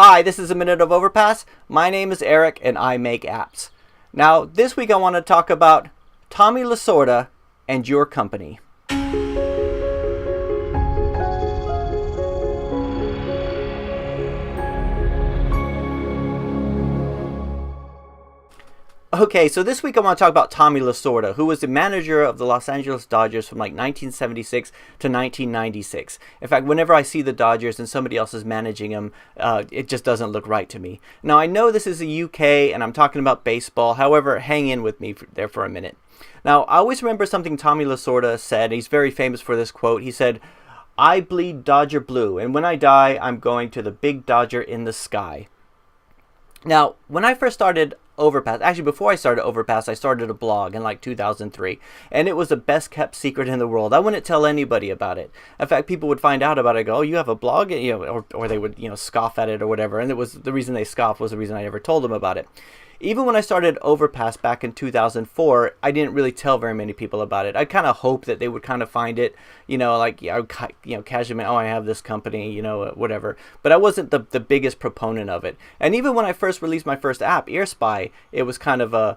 Hi, this is a Minute of Overpass. My name is Eric and I make apps. Now, this week I want to talk about Tommy Lasorda and your company. Okay, so this week I want to talk about Tommy Lasorda, who was the manager of the Los Angeles Dodgers from like 1976 to 1996. In fact, whenever I see the Dodgers and somebody else is managing them, it just doesn't look right to me. Now, I know this is the UK and I'm talking about baseball. However, hang in with me there for a minute. Now, I always remember something Tommy Lasorda said. He's very famous for this quote. He said, "I bleed Dodger blue, and when I die, I'm going to the big Dodger in the sky." Now, when I first started Overpass, actually before I started Overpass, I started a blog in like 2003, and it was the best kept secret in the world. I wouldn't tell anybody about it. In fact, people would find out about it, go, "Oh, you have a blog?" Or they would, scoff at it or whatever. And it was the reason they scoffed was the reason I never told them about it. Even when I started Overpass back in 2004, I didn't really tell very many people about it. I kind of hoped that they would kind of find it, casually, "Oh, I have this company, whatever." But I wasn't the biggest proponent of it. And even when I first released my first app, EarSpy, it was kind of a,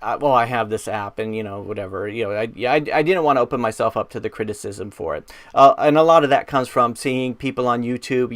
I have this app and, whatever. I didn't want to open myself up to the criticism for it. And a lot of that comes from seeing people on YouTube,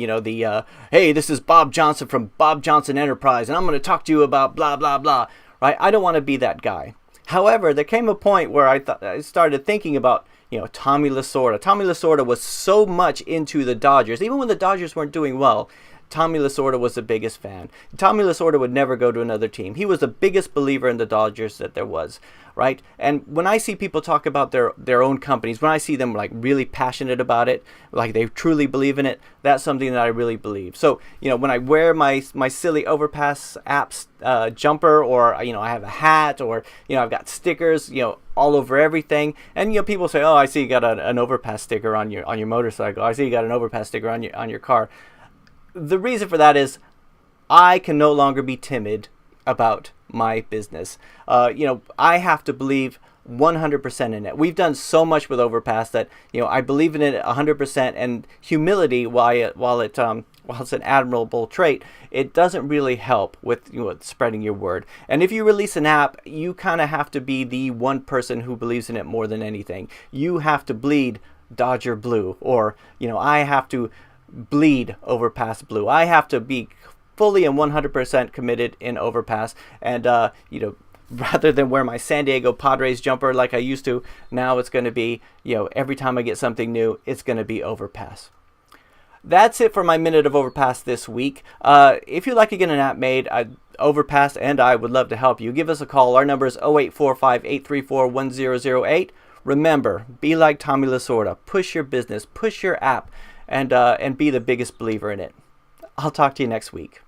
"Hey, this is Bob Johnson from Bob Johnson Enterprise, and I'm going to talk to you about blah, blah, blah," right? I don't want to be that guy. However, there came a point where I started thinking about, Tommy Lasorda. Tommy Lasorda was so much into the Dodgers. Even when the Dodgers weren't doing well, Tommy Lasorda was the biggest fan. Tommy Lasorda would never go to another team. He was the biggest believer in the Dodgers that there was, right? And when I see people talk about their own companies, when I see them like really passionate about it, like they truly believe in it, that's something that I really believe. So, when I wear my silly Overpass apps jumper, or I have a hat, or I've got stickers, all over everything, and people say, "Oh, I see you got an Overpass sticker on your motorcycle. I see you got an Overpass sticker on your car." The reason for that is I can no longer be timid about my business. I have to believe 100% in it. We've done so much with Overpass that I believe in it 100%. And humility, while it's an admirable trait, it doesn't really help with spreading your word. And if you release an app, you kind of have to be the one person who believes in it more than anything. You have to bleed Dodger blue, or I have to bleed Overpass blue. I have to be fully and 100% committed in Overpass, and rather than wear my San Diego Padres jumper like I used to, now it's going to be every time I get something new, it's going to be Overpass. That's it for my Minute of Overpass this week. If you'd like to get an app made, Overpass and I would love to help you. Give us a call. Our number is 0845-834-1008. Remember, be like Tommy Lasorda. Push your business, push your app, and be the biggest believer in it. I'll talk to you next week.